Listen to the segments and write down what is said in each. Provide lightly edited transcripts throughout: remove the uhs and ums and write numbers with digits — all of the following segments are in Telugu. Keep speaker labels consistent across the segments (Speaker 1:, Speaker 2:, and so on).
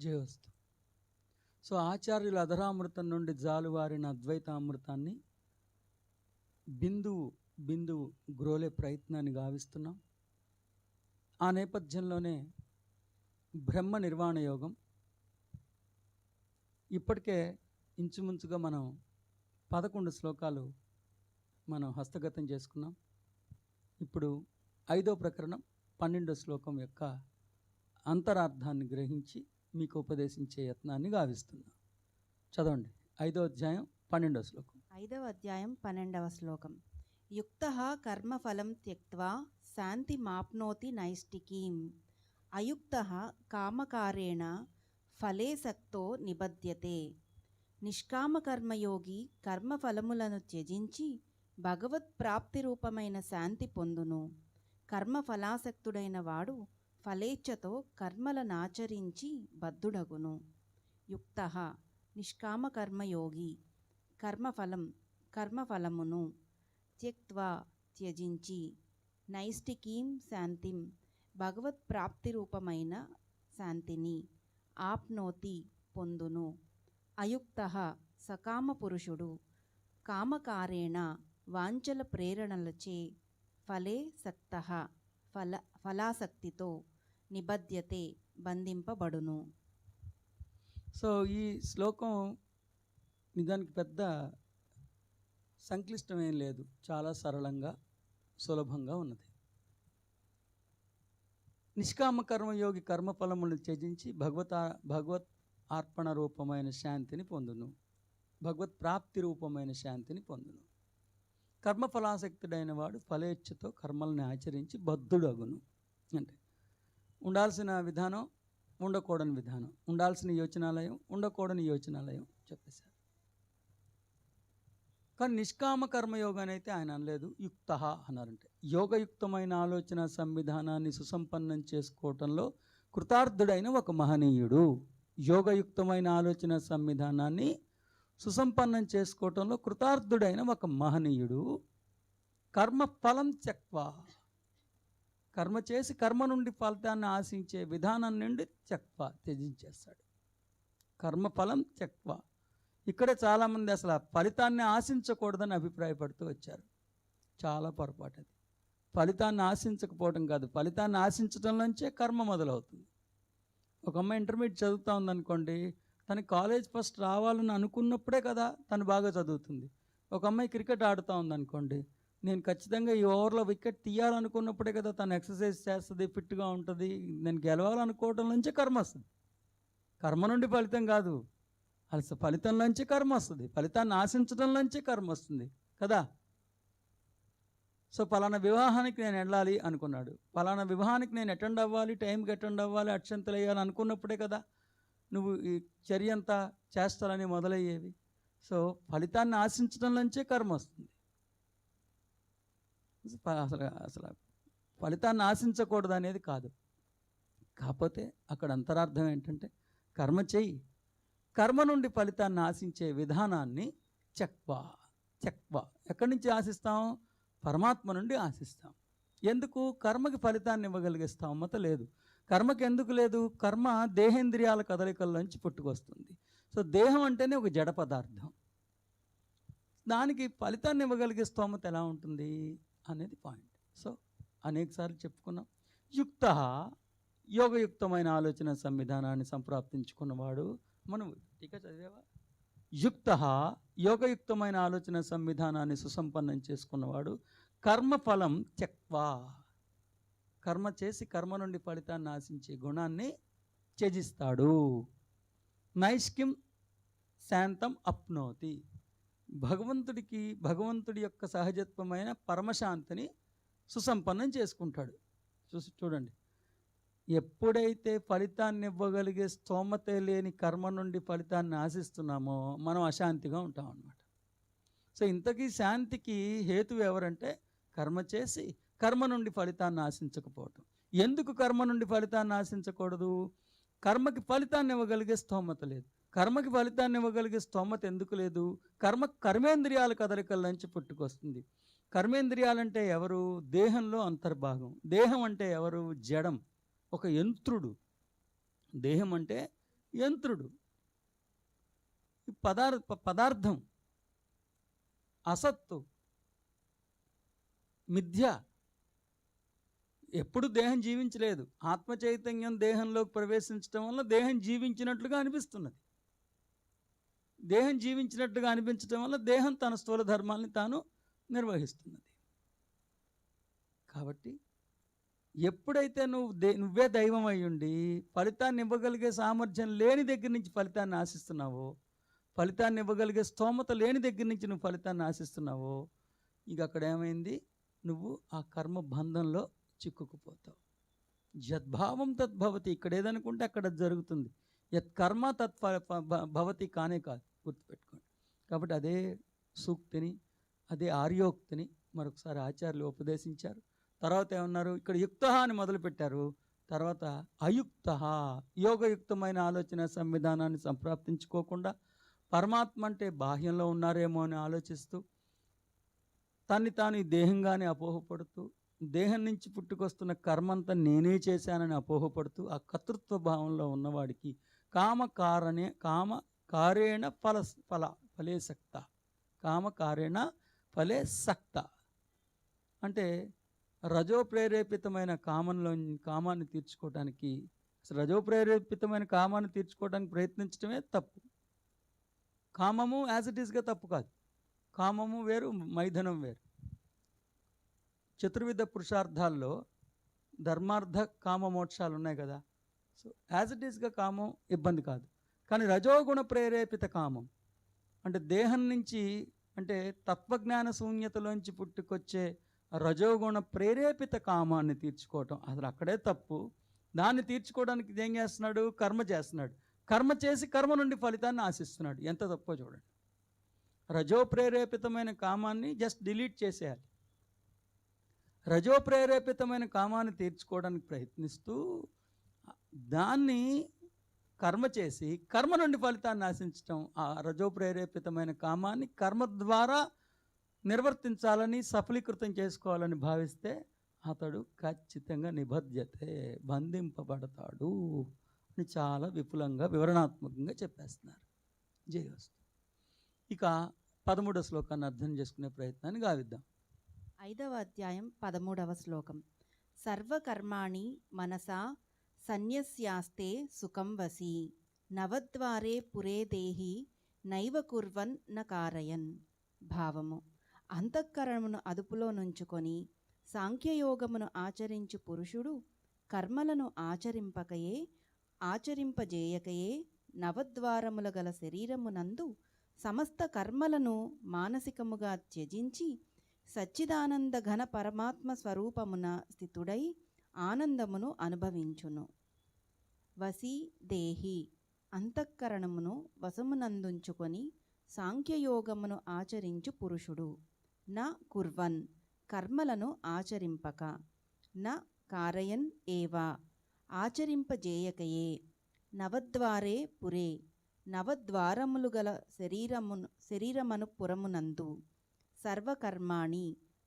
Speaker 1: జయోస్తు. సో ఆచార్యుల అధరామృతం నుండి జాలువారిన అద్వైతామృతాన్ని బిందువు గ్రోలే ప్రయత్నాన్ని గావిస్తున్నాం. ఆ నేపథ్యంలోనే బ్రహ్మ నిర్వాణ యోగం ఇప్పటికే ఇంచుమించుగా మనం 11 శ్లోకాలు మనం హస్తగతం చేసుకున్నాం. ఇప్పుడు 5వ ప్రకరణం 12వ శ్లోకం యొక్క అంతరార్థాన్ని గ్రహించి మీకు ఉపదేశించే యత్నాన్ని గావిస్తున్నాం. చదవండి. 5వ అధ్యాయం 12వ శ్లోకం.
Speaker 2: 5వ అధ్యాయం 12వ శ్లోకం. యుక్తః కర్మఫలం త్యక్త్వా శాంతిమాప్నోతి నైష్టికీం అయుక్తః కామకారేణ ఫలే సక్తో నిబధ్యతే. నిష్కామకర్మయోగి కర్మఫలములను త్యజించి భగవత్ ప్రాప్తి రూపమైన శాంతి పొందును. కర్మఫలాసక్తుడైన వాడు ఫలేచ్ఛతో కర్మలనాచరించి బద్ధుడగును. యుక్తః నిష్కామకర్మయోగి కర్మఫలమును త్యక్త్వా త్యజించి నైష్టికీం శాంతిం భగవత్ ప్రాప్తి రూపమైన శాంతిని ఆప్నోతి పొందును. అయుక్తః సకామ పురుషుడు కామకారేణ వాంఛల ప్రేరణలచే ఫలే సక్తః ఫలాసక్తితో నిబధ్యతే బంధింపబడును.
Speaker 1: సో ఈ శ్లోకం నిజానికి పెద్ద సంక్లిష్టమేం లేదు, చాలా సరళంగా సులభంగా ఉన్నది. నిష్కామ కర్మయోగి కర్మఫలములను త్యజించి భగవత్ అర్పణ రూపమైన శాంతిని పొందును, భగవత్ ప్రాప్తి రూపమైన శాంతిని పొందును. కర్మఫలాసక్తుడైన వాడు ఫలేచ్ఛతో కర్మలను ఆచరించి బద్ధుడగును. అంటే ఉండాల్సిన విధానం, ఉండకూడని విధానం, ఉండాల్సిన యోచనాలయం, ఉండకూడని యోచనాలయం చెప్పేశారు. కానీ నిష్కామ కర్మయోగాన్ని అయితే ఆయన అనలేదు, యుక్త అన్నారంటే యోగయుక్తమైన ఆలోచన సంవిధానాన్ని సుసంపన్నం చేసుకోవటంలో కృతార్థుడైన ఒక మహనీయుడు. యోగయుక్తమైన ఆలోచన సంవిధానాన్ని సుసంపన్నం చేసుకోవటంలో కృతార్థుడైన ఒక మహనీయుడు కర్మఫలం త్యక్త్వా, కర్మ చేసి కర్మ నుండి ఫలితాన్ని ఆశించే విధానం నుండి త్యజించేస్తాడు. కర్మఫలం త్యక్త్వా. ఇక్కడే చాలామంది అసలు ఆ ఫలితాన్ని ఆశించకూడదని అభిప్రాయపడుతూ వచ్చారు. చాలా పొరపాటు అది. ఫలితాన్ని ఆశించకపోవడం కాదు, ఫలితాన్ని ఆశించడంలోంచే కర్మ మొదలవుతుంది. ఒక అమ్మాయి ఇంటర్మీడియట్ చదువుతూ ఉందనుకోండి, తను కాలేజ్ ఫస్ట్ రావాలని అనుకున్నప్పుడే కదా తను బాగా చదువుతుంది. ఒక అమ్మాయి క్రికెట్ ఆడుతూ ఉందనుకోండి, నేను ఖచ్చితంగా ఈ ఓవర్లో వికెట్ తీయాలనుకున్నప్పుడే కదా తను ఎక్సర్సైజ్ చేస్తుంది, ఫిట్గా ఉంటుంది. నేను గెలవాలనుకోవడం నుంచే కర్మ వస్తుంది. కర్మ నుండి ఫలితం కాదు, అసలు ఫలితంలోంచి కర్మ వస్తుంది. ఫలితాన్ని ఆశించడంలోంచే కర్మ వస్తుంది కదా. సో పలానా వివాహానికి నేను వెళ్ళాలి అనుకున్నాడు, పలానా వివాహానికి నేను అటెండ్ అవ్వాలి, టైంకి అటెండ్ అవ్వాలి, అక్షంతలు వేయాలి అనుకున్నప్పుడే కదా నువ్వు ఈ చర్య అంతా చేస్తాలని మొదలయ్యేవి. సో ఫలితాన్ని ఆశించడంలోంచే కర్మ వస్తుంది. అసలు ఫలితాన్ని ఆశించకూడదు అనేది కాదు. కాకపోతే అక్కడ అంతరార్థం ఏంటంటే కర్మ చెయ్యి, కర్మ నుండి ఫలితాన్ని ఆశించే విధానాన్ని త్యక్త్వా. ఎక్కడి నుంచి ఆశిస్తాం? పరమాత్మ నుండి ఆశిస్తాం. ఎందుకు? కర్మకి ఫలితాన్ని ఇవ్వగలిగే స్తోమత లేదు. కర్మకి ఎందుకు లేదు? కర్మ దేహేంద్రియాల కదలికల్లోంచి పుట్టుకొస్తుంది. సో దేహం అంటేనే ఒక జడ పదార్థం, దానికి ఫలితాన్ని ఇవ్వగలిగే స్తోమత ఎలా ఉంటుంది అనేది పాయింట్. సో అనేకసార్లు చెప్పుకున్నాం, యుక్త యోగయుక్తమైన ఆలోచన సంవిధానాన్ని సంప్రాప్తించుకున్నవాడు మనం టీకా చదివేవా? యుక్త యోగయుక్తమైన ఆలోచన సంవిధానాన్ని సుసంపన్నం చేసుకున్నవాడు కర్మఫలం త్యక్త్వా, కర్మ చేసి కర్మ నుండి ఫలితాన్ని ఆశించే గుణాన్ని త్యజిస్తాడు. నైష్కిం శాంతం అప్నోతి, భగవంతుడి యొక్క సహజత్వమైన పరమశాంతిని సుసంపన్నం చేసుకుంటాడు. చూడండి, ఎప్పుడైతే ఫలితాన్ని ఇవ్వగలిగే స్తోమతే లేని కర్మ నుండి ఫలితాన్ని ఆశిస్తున్నామో మనం అశాంతిగా ఉంటాం అన్నమాట. సో ఇంతకీ శాంతికి హేతు ఎవరంటే కర్మ చేసి కర్మ నుండి ఫలితాన్ని ఆశించకపోవటం. ఎందుకు కర్మ నుండి ఫలితాన్ని ఆశించకూడదు? కర్మకి ఫలితాన్ని ఇవ్వగలిగే స్తోమత లేదు. కర్మకి ఫలితాన్ని ఇవ్వగలిగే స్తోమత ఎందుకు లేదు? కర్మేంద్రియాల కదలికల నుంచి పుట్టుకొస్తుంది. కర్మేంద్రియాలంటే ఎవరు? దేహంలో అంతర్భాగం. దేహం అంటే ఎవరు? జడం, ఒక యంత్రుడు. దేహం అంటే యంత్రుడు. ఈ పదార్థం అసత్తు, మిథ్య. ఎప్పుడు దేహం జీవించలేదు. ఆత్మ చైతన్యం దేహంలోకి ప్రవేశించడం వల్ల దేహం జీవించినట్లుగా అనిపిస్తున్నది. దేహం జీవించినట్టుగా అనిపించడం వల్ల దేహం తన స్థూల ధర్మాల్ని తాను నిర్వహిస్తున్నది. కాబట్టి ఎప్పుడైతే నువ్వే దైవం అయ్యుండి ఫలితాన్ని ఇవ్వగలిగే సామర్థ్యం లేని దగ్గర నుంచి ఫలితాన్ని ఆశిస్తున్నావో, ఫలితాన్ని ఇవ్వగలిగే స్తోమత లేని దగ్గర నుంచి నువ్వు ఫలితాన్ని ఆశిస్తున్నావో, ఇక అక్కడ ఏమైంది? నువ్వు ఆ కర్మ బంధంలో చిక్కుకుపోతావు. యద్భావం తద్భవతి. ఇక్కడ ఏదనుకుంటే అక్కడ జరుగుతుంది. యత్ కర్మ తత్ భవతి కానే కాదు, గుర్తుపెట్టుకోండి. కాబట్టి అదే సూక్తిని, అదే ఆర్యోక్తిని మరొకసారి ఆచార్యులు ఉపదేశించారు. తర్వాత ఏమన్నారు? ఇక్కడ యుక్త అని మొదలుపెట్టారు. తర్వాత అయుక్త, యోగయుక్తమైన ఆలోచన సంవిధానాన్ని సంప్రాప్తించుకోకుండా పరమాత్మ అంటే బాహ్యంలో ఉన్నారేమో అని ఆలోచిస్తూ, తన్ని తాను ఈ దేహంగానే అపోహపడుతూ, దేహం నుంచి పుట్టుకొస్తున్న కర్మంతా నేనే చేశానని అపోహపడుతూ, ఆ కర్తృత్వ భావంలో ఉన్నవాడికి కామకారేణ ఫలే సక్త. కామకారేణ ఫలే సక్త అంటే రజో ప్రేరేపితమైన కామాన్ని తీర్చుకోవడానికి, అసలు రజో ప్రేరేపితమైన కామాన్ని తీర్చుకోవడానికి ప్రయత్నించడమే తప్పు. కామము యాజ్ ఇట్ ఈస్గా తప్పు కాదు. కామము వేరు, మైథనం వేరు. చతుర్విధ పురుషార్థాల్లో ధర్మార్థ కామ మోక్షాలు ఉన్నాయి కదా. సో యాజ్ ఇట్ ఈస్గా కామం ఇబ్బంది కాదు. కానీ రజోగుణ ప్రేరేపిత కామం అంటే దేహం నుంచి, అంటే తత్వజ్ఞాన శూన్యతలోంచి పుట్టుకొచ్చే రజోగుణ ప్రేరేపిత కామాన్ని తీర్చుకోవటం అసలు అక్కడే తప్పు. దాన్ని తీర్చుకోవడానికి ఏం చేస్తున్నాడు? కర్మ చేస్తున్నాడు. కర్మ చేసి కర్మ నుండి ఫలితాన్ని ఆశిస్తున్నాడు. ఎంత తప్పో చూడండి. రజో ప్రేరేపితమైన కామాన్ని జస్ట్ డిలీట్ చేసేయాలి. రజో ప్రేరేపితమైన కామాన్ని తీర్చుకోవడానికి ప్రయత్నిస్తూ దాన్ని కర్మ చేసి కర్మ నుండి ఫలితాన్ని ఆశించటం, ఆ రజో ప్రేరేపితమైన కామాన్ని కర్మ ద్వారా నిర్వర్తించాలని, సఫలీకృతం చేసుకోవాలని భావిస్తే అతడు ఖచ్చితంగా నిబద్ధతే, బంధింపబడతాడు అని చాలా విపులంగా వివరణాత్మకంగా చెప్పేస్తున్నారు. జయవస్తు. ఇక 13వ శ్లోకాన్ని అర్థం చేసుకునే ప్రయత్నాన్ని గావిద్దాం.
Speaker 2: 5వ అధ్యాయం 13వ శ్లోకం. సర్వకర్మాణి మనసా సన్యస్యాస్తే సుఖం వసి నవద్వారే పురే దేహి నైవ కుర్వన్ న కారయన్. భావము: అంతఃకరణమును అదుపులో నుంచుకొని సాంఖ్యయోగమును ఆచరించు పురుషుడు కర్మలను ఆచరింపజేయకయే నవద్వారముల గల శరీరమునందు సమస్త కర్మలను మానసికముగా త్యజించి సచ్చిదానంద ఘన పరమాత్మ స్వరూపమున స్థితుడై ఆనందమును అనుభవించును. వసి దేహి, అంతఃకరణమును వశమునందుంచుకొని సాంఖ్యయోగమును ఆచరించు పురుషుడు. న కుర్వన్, కర్మలను ఆచరింపక. న కారయన్ ఏవా, ఆచరింపజేయకయే. నవద్వారే పురే, నవద్వారములు గల శరీరమను పురమునందు. సర్వకర్మాణి,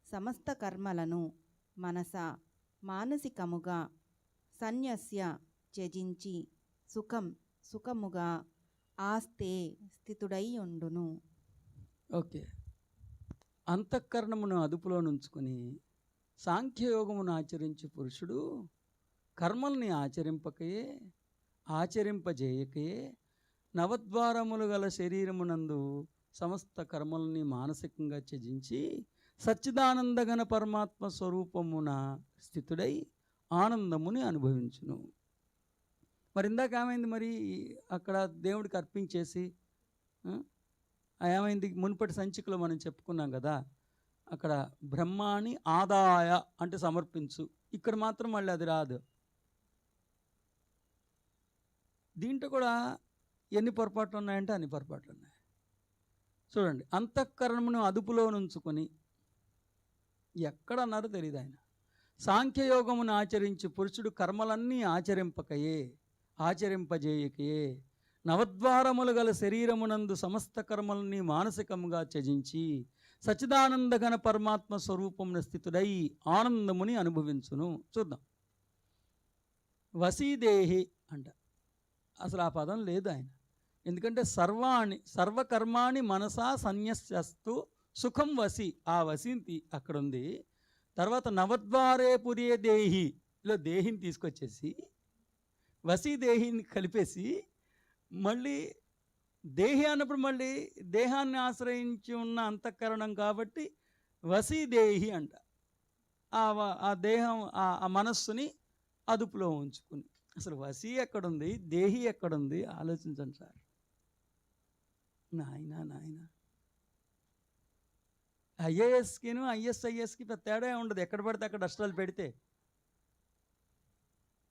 Speaker 2: సమస్త కర్మలను మనస, మానసికముగా. సన్యస్య, త్యజించి. సుఖముగా. ఆస్తే, స్థితుడై ఉండును.
Speaker 1: ఓకే. అంతఃకరణమును అదుపులో నుంచుకొని సాంఖ్యయోగమును ఆచరించే పురుషుడు కర్మల్ని ఆచరింపజేయకయే నవద్వారములు గల శరీరమునందు సమస్త కర్మల్ని మానసికంగా త్యజించి సచ్చిదానందగణ పరమాత్మ స్వరూపమున స్థితుడై ఆనందముని అనుభవించును. మరి ఇందాక ఏమైంది? మరి అక్కడ దేవుడికి అర్పించేసి ఏమైంది? మునుపటి సంచికలో మనం చెప్పుకున్నాం కదా, అక్కడ బ్రహ్మాని ఆదాయ అంటే సమర్పించు. ఇక్కడ మాత్రం మళ్ళీ అది రాదు. దీంట్లో కూడా ఎన్ని పొరపాట్లు ఉన్నాయంటే అన్ని పొరపాట్లు ఉన్నాయి. చూడండి, అంతఃకరణమును అదుపులో నుంచుకొని, ఎక్కడన్నారో తెలియదు ఆయన. సాంఖ్యయోగమును ఆచరించి పురుషుడు కర్మలన్నీ ఆచరింపజేయకయే నవద్వారములు గల శరీరమునందు సమస్త కర్మల్ని మానసికముగా త్యజించి సచ్చిదానందఘన పరమాత్మ స్వరూపమున స్థితుడై ఆనందముని అనుభవించును. చూద్దాం. వసీదేహి అంట. అసలు ఆ పదం లేదు ఆయన. ఎందుకంటే సర్వకర్మాణి మనసా సన్యస్యస్తు సుఖం వసి, ఆ వసి అక్కడ ఉంది. తర్వాత నవద్వారే పురే దేహిలో దేహిని తీసుకొచ్చేసి వసి దేహిని కలిపేసి మళ్ళీ దేహి అన్నప్పుడు మళ్ళీ దేహాన్ని ఆశ్రయించి ఉన్న అంతఃకరణం కాబట్టి వసి దేహి అంట. ఆ దేహం ఆ మనస్సుని అదుపులో ఉంచుకుని. అసలు వసి ఎక్కడుంది, దేహి ఎక్కడుంది ఆలోచించండి సార్. నాయన ఐఏఎస్కిను ఐఎస్ఐఎస్కి పెద్ద తేడా ఉండదు, ఎక్కడ పడితే అక్కడ అష్టాలు పెడితే.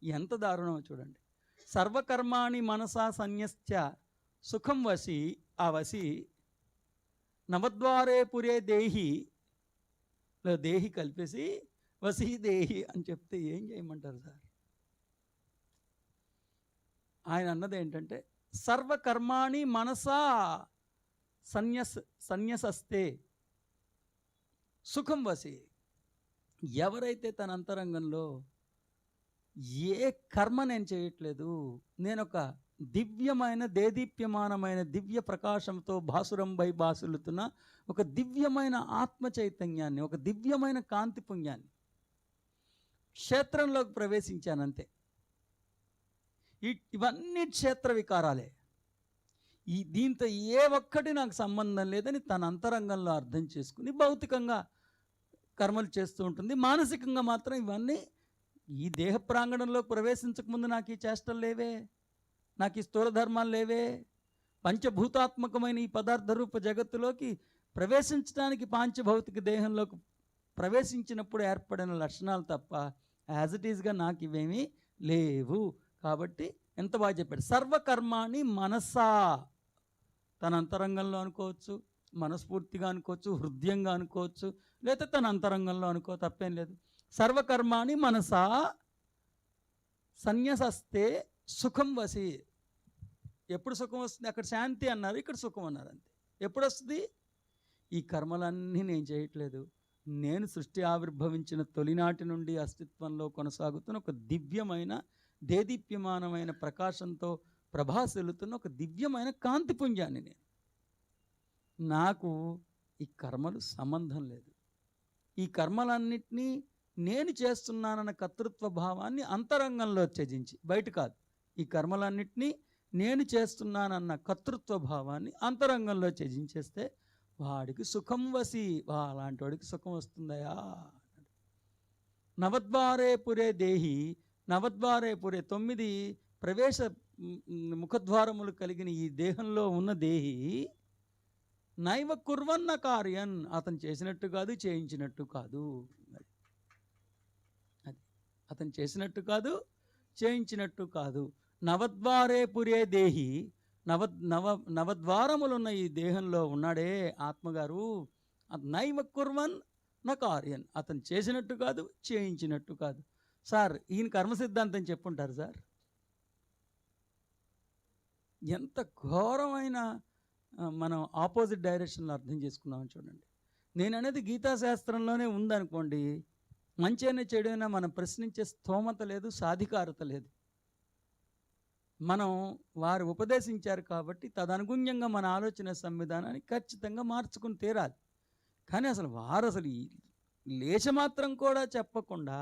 Speaker 1: ఎంత దారుణమో చూడండి. సర్వకర్మాణి మనసా సన్యస్య సుఖం వసి, ఆ వసి నవద్వారే పురే దేహిలో దేహి కలిపేసి వసి దేహి అని చెప్తే ఏం చేయమంటారు సార్? ఆయన అన్నది ఏంటంటే సర్వకర్మాణి మనసా సన్యసస్తే సుఖం వసి. ఎవరైతే తన అంతరంగంలో ఏ కర్మ నేను చేయట్లేదు, నేను ఒక దివ్యమైన దేదీప్యమానమైన దివ్య ప్రకాశంతో భాసురంబై భాసులుతున్న ఒక దివ్యమైన ఆత్మ చైతన్యాన్ని, ఒక దివ్యమైన కాంతి పుణ్యాన్ని క్షేత్రంలోకి ప్రవేశించానంతే. ఇవన్నీ క్షేత్ర వికారాలే. దీంతో ఏ ఒక్కటి నాకు సంబంధం లేదని తన అంతరంగంలో అర్థం చేసుకుని భౌతికంగా కర్మలు చేస్తూ ఉంటుంది. మానసికంగా మాత్రం ఇవన్నీ ఈ దేహ ప్రాంగణంలోకి ప్రవేశించకముందు నాకు ఈ చేష్టలు లేవే, నాకు ఈ స్థూల ధర్మాలు లేవే. పంచభూతాత్మకమైన ఈ పదార్థ రూప జగత్తులోకి ప్రవేశించడానికి పాంచభౌతిక దేహంలోకి ప్రవేశించినప్పుడు ఏర్పడిన లక్షణాలు తప్ప యాజ్ ఇట్ ఈజ్గా నాకు ఇవేమీ లేవు. కాబట్టి ఎంత బాగా చెప్పాడు. సర్వకర్మాణి మనసా, తన అంతరంగంలో అనుకోవచ్చు, మనస్ఫూర్తిగా అనుకోవచ్చు, హృదయంగా అనుకోవచ్చు, లేదా తన అంతరంగంలో అనుకో, తప్పేం లేదు. సర్వకర్మాణి మనసా సన్యసస్తే సుఖం వసి. ఎప్పుడు సుఖం వస్తుంది? అక్కడ శాంతి అన్నారు, ఇక్కడ సుఖం అన్నారు, అంతే. ఎప్పుడు వస్తుంది? ఈ కర్మలన్నీ నేను చేయట్లేదు, నేను సృష్టి ఆవిర్భవించిన తొలినాటి నుండి అస్తిత్వంలో కొనసాగుతున్న ఒక దివ్యమైన దేదీప్యమానమైన ప్రకాశంతో ప్రభాసెలుతున్న ఒక దివ్యమైన కాంతిపుంజాన్ని నేను. నాకు ఈ కర్మలు సంబంధం లేదు. ఈ కర్మలన్నిటినీ నేను చేస్తున్నానన్న కర్తృత్వ భావాన్ని అంతరంగంలో త్యజించి, బయట కాదు, ఈ కర్మలన్నిటినీ నేను చేస్తున్నానన్న కర్తృత్వ భావాన్ని అంతరంగంలో త్యజించేస్తే వాడికి సుఖం వసి. అలాంటి వాడికి సుఖం వస్తుందయా. నవద్వారే పురే దేహి, నవద్వారే పురే 9 ప్రవేశ ముఖద్వారములు కలిగిన ఈ దేహంలో ఉన్న దేహి నైవ కుర్వన్న కార్యన్, అతను చేసినట్టు కాదు, చేయించినట్టు కాదు. అది అతను చేసినట్టు కాదు, చేయించినట్టు కాదు. నవద్వారే పురే దేహి, నవద్వారములున్న ఈ దేహంలో ఉన్నాడే ఆత్మగారు, నైవ కుర్వన్ నా కార్యన్, అతను చేసినట్టు కాదు, చేయించినట్టు కాదు. సార్, ఈయన కర్మ సిద్ధాంతం చెప్పుంటారు సార్. ఎంత ఘోరమైన మనం ఆపోజిట్ డైరెక్షన్లో అర్థం చేసుకున్నామని చూడండి. నేను అనేది గీతాశాస్త్రంలోనే ఉందనుకోండి, మంచి అయినా చెడు అయినా మనం ప్రశ్నించే స్థోమత లేదు, సాధికారత లేదు. మనం వారు ఉపదేశించారు కాబట్టి తదనుగుణ్యంగా మన ఆలోచన సంవిధానాన్ని ఖచ్చితంగా మార్చుకుని తీరాలి. కానీ అసలు వారు లేశమాత్రం కూడా చెప్పకుండా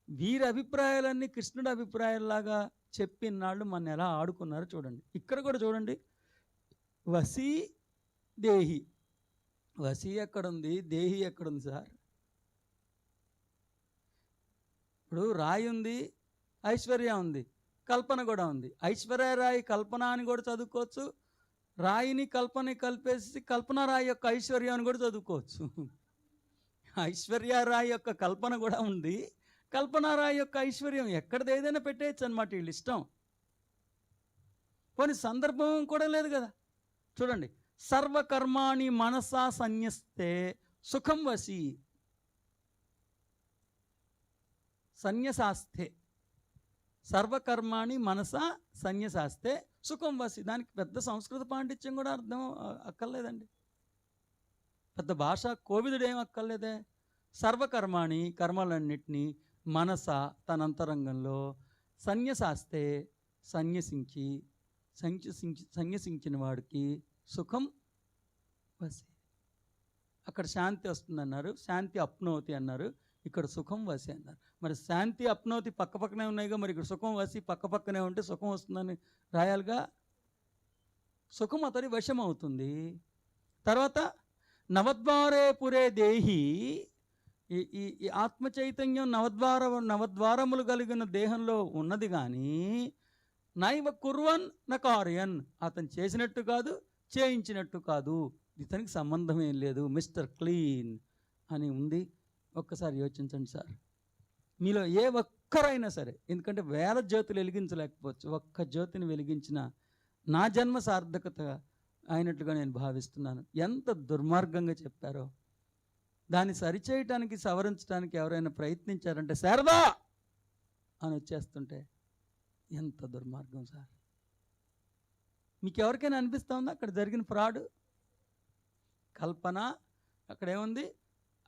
Speaker 1: వీరి అభిప్రాయాలన్నీ కృష్ణుడి అభిప్రాయాల్లాగా చెప్పినాళ్ళు మన ఎలా ఆడుకున్నారో చూడండి. ఇక్కడ కూడా చూడండి, వసి దేహి. వసి ఎక్కడుంది, దేహి ఎక్కడుంది సార్? ఇప్పుడు రాయి ఉంది, ఐశ్వర్య ఉంది, కల్పన కూడా ఉంది. ఐశ్వర్య రాయి కల్పన అని కూడా చదువుకోవచ్చు, రాయిని కల్పన కలిపేసి కల్పన రాయి యొక్క ఐశ్వర్యం అని కూడా చదువుకోవచ్చు. ఐశ్వర్య రాయి యొక్క కల్పన కూడా ఉంది, కల్పన రాయి యొక్క ఐశ్వర్యం ఎక్కడిది ఏదైనా పెట్టేయచ్చు అనమాట, వీళ్ళు ఇష్టం. పోనీ సందర్భం కూడా లేదు కదా. చూడండి, సర్వకర్మాణి మనసా సన్యస్తే సుఖం వసి. సన్యసాస్తే, సర్వకర్మాణి మనసా సన్యసాస్తే సుఖం వసి. దానికి పెద్ద సంస్కృత పాండిత్యం కూడా అర్థం అక్కర్లేదండి, పెద్ద భాష కోవిదుడు ఏం అక్కర్లేదే. సర్వకర్మాణి, కర్మలన్నిటినీ మనస తన అంతరంగంలో సన్యసాస్తే సన్యసించిన వాడికి సుఖం వసి. అక్కడ శాంతి వస్తుందన్నారు, శాంతి అప్నోతి అన్నారు, ఇక్కడ సుఖం వసి అన్నారు. మరి శాంతి అప్నోతి పక్కపక్కనే ఉన్నాయిగా, మరి ఇక్కడ సుఖం వసి పక్కపక్కనే ఉంటే సుఖం వస్తుందని రాయాలిగా. సుఖం అతడి వశం అవుతుంది. తర్వాత నవద్వారే పురే దేహి, ఈ ఆత్మ చైతన్యం నవద్వారములు కలిగిన దేహంలో ఉన్నది కానీ నైవ కుర్వన్ న కార్యన్, అతను చేసినట్టు కాదు, చేయించినట్టు కాదు, ఇతనికి సంబంధం ఏం లేదు, మిస్టర్ క్లీన్ అని ఉంది. ఒక్కసారి యోచించండి సార్. మీలో ఏ ఒక్కరైనా సరే, ఎందుకంటే వేల జ్యోతులు వెలిగించలేకపోవచ్చు, ఒక్క జ్యోతిని వెలిగించిన నా జన్మ సార్థకత అయినట్లుగా నేను భావిస్తున్నాను. ఎంత దుర్మార్గంగా చెప్పారో. దాన్ని సరిచేయటానికి, సవరించడానికి ఎవరైనా ప్రయత్నించారంటే శారదా అని వచ్చేస్తుంటే ఎంత దుర్మార్గం సార్. మీకు ఎవరికైనా అనిపిస్తూ ఉందా అక్కడ జరిగిన ఫ్రాడ్? కల్పన, అక్కడేముంది?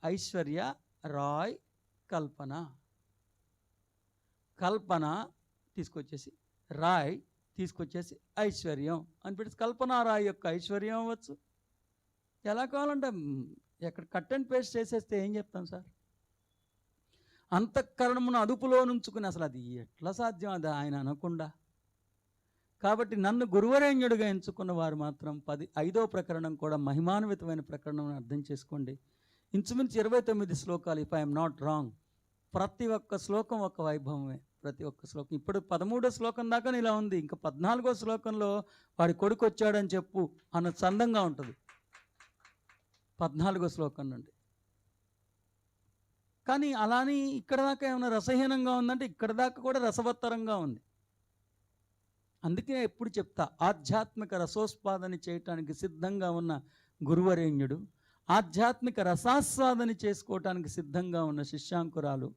Speaker 1: ఐశ్వర్య రాయ్ కల్పన. కల్పన తీసుకొచ్చేసి రాయ్ తీసుకొచ్చేసి ఐశ్వర్యం అని పెట్టి కల్పన రాయ్ యొక్క ఐశ్వర్యం అవ్వచ్చు. ఎలా కావాలంటే ఎక్కడ కట్ అండ్ పేస్ట్ చేసేస్తే ఏం చెప్తాం సార్? అంతఃకరణమును అదుపులో నుంచుకుని అసలు అది ఎట్లా సాధ్యం, అది ఆయన అనకుండా. కాబట్టి నన్ను గురువరేణ్యుడిగా ఎంచుకున్న వారు మాత్రం 5వ ప్రకరణం కూడా మహిమాన్వితమైన ప్రకరణం అర్థం చేసుకోండి. ఇంచుమించు 29 శ్లోకాలు, ఇఫ్ ఐఎమ్ నాట్ రాంగ్. ప్రతి ఒక్క శ్లోకం ఒక వైభవమే, ప్రతి ఒక్క శ్లోకం. ఇప్పుడు 13వ శ్లోకం దాకా ఇలా ఉంది. ఇంకా 14వ శ్లోకంలో వాడి కొడుకు వచ్చాడని చెప్పు అన్న చందంగా ఉంటుంది 14వ శ్లోకం నుండి. కానీ అలాని ఇక్కడ దాకా ఏమైనా రసహీనంగా ఉందంటే ఇక్కడ దాకా కూడా రసవత్తరంగా ఉంది. అందుకే ఎప్పుడు చెప్తా, ఆధ్యాత్మిక రసోత్పాదన చేయటానికి సిద్ధంగా ఉన్న గురువరేణ్యుడు, ఆధ్యాత్మిక రసాస్వాదన చేసుకోవటానికి సిద్ధంగా ఉన్న శిష్యాంకురాలు,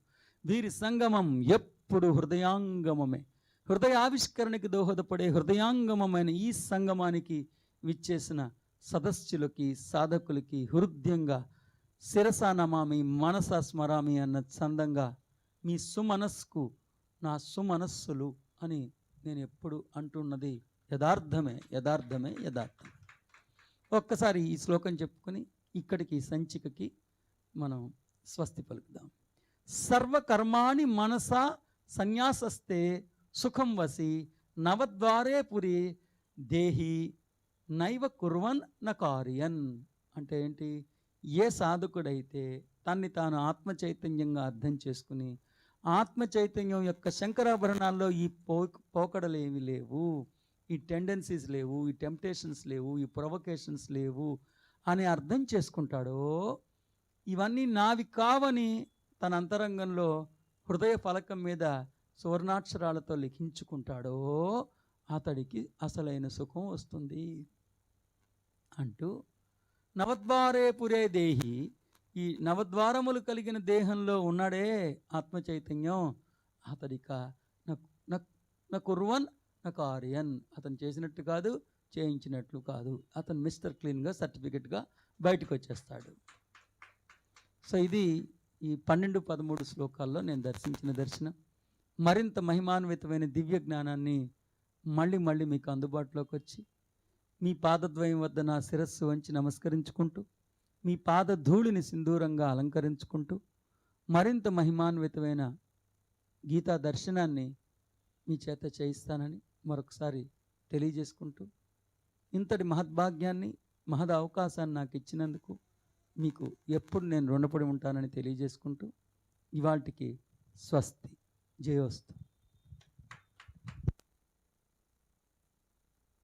Speaker 1: వీరి సంగమం ఎప్పుడు హృదయాంగమమే. హృదయావిష్కరణకి దోహదపడే హృదయాంగమమైన ఈ సంగమానికి విచ్చేసిన సదస్సులకి, సాధకులకి హృదయంగా శిరస నమామి మనస స్మరామి అన్న చందంగా మీ సుమనస్కు నా సుమనస్సులు అని నేను ఎప్పుడు అంటున్నది యథార్థమే, యథార్థమే, యథార్థమే. ఒక్కసారి ఈ శ్లోకం చెప్పుకొని ఇక్కడికి సంచికకి మనం స్వస్తి పలుకుదాం. సర్వకర్మాణి మనసా సన్యాసస్తే సుఖం వసి నవద్వారే పురి దేహి నైవ కుర్వన్ న కార్యన్. అంటే ఏంటి? ఏ సాధకుడైతే తన్ని తాను ఆత్మ చైతన్యంగా అర్థం చేసుకుని ఆత్మ చైతన్యం యొక్క శంకరాభరణాల్లో ఈ పోకడలు ఏమి లేవు, ఈ టెండెన్సీస్ లేవు, ఈ టెంప్టేషన్స్ లేవు, ఈ ప్రొవకేషన్స్ లేవు అని అర్థం చేసుకుంటాడో, ఇవన్నీ నావి కావని తన అంతరంగంలో హృదయ ఫలకం మీద సువర్ణాక్షరాలతో లిఖించుకుంటాడో అతడికి అసలైన సుఖం వస్తుంది అంటూ నవద్వారే పురే దేహి, ఈ నవద్వారములు కలిగిన దేహంలో ఉన్నాడే ఆత్మ చైతన్యం, అతడిక నా కుర్వన్ నా కార్యన్, అతను చేసినట్టు కాదు, చేయించినట్లు కాదు, అతను మిస్టర్ క్లీన్గా సర్టిఫికెట్గా బయటకు వచ్చేస్తాడు. సో ఇది ఈ 12-13 శ్లోకాల్లో నేను దర్శించిన దర్శనం. మరింత మహిమాన్వితమైన దివ్య జ్ఞానాన్ని మళ్ళీ మీకు అందుబాటులోకి వచ్చి మీ పాదద్వయం వద్ద నా శిరస్సు వంచి నమస్కరించుకుంటూ, మీ పాద ధూళిని సింధూరంగా అలంకరించుకుంటూ, మరింత మహిమాన్వితమైన గీతా దర్శనాన్ని మీ చేత చేయిస్తానని మరొకసారి తెలియజేసుకుంటూ, ఇంతటి మహద్భాగ్యాన్ని, మహద్ అవకాశాన్ని నాకు ఇచ్చినందుకు మీకు ఎప్పుడు నేను రుణపడి ఉంటానని తెలియజేసుకుంటూ, ఇవాల్టికి స్వస్తి. జయోస్తు.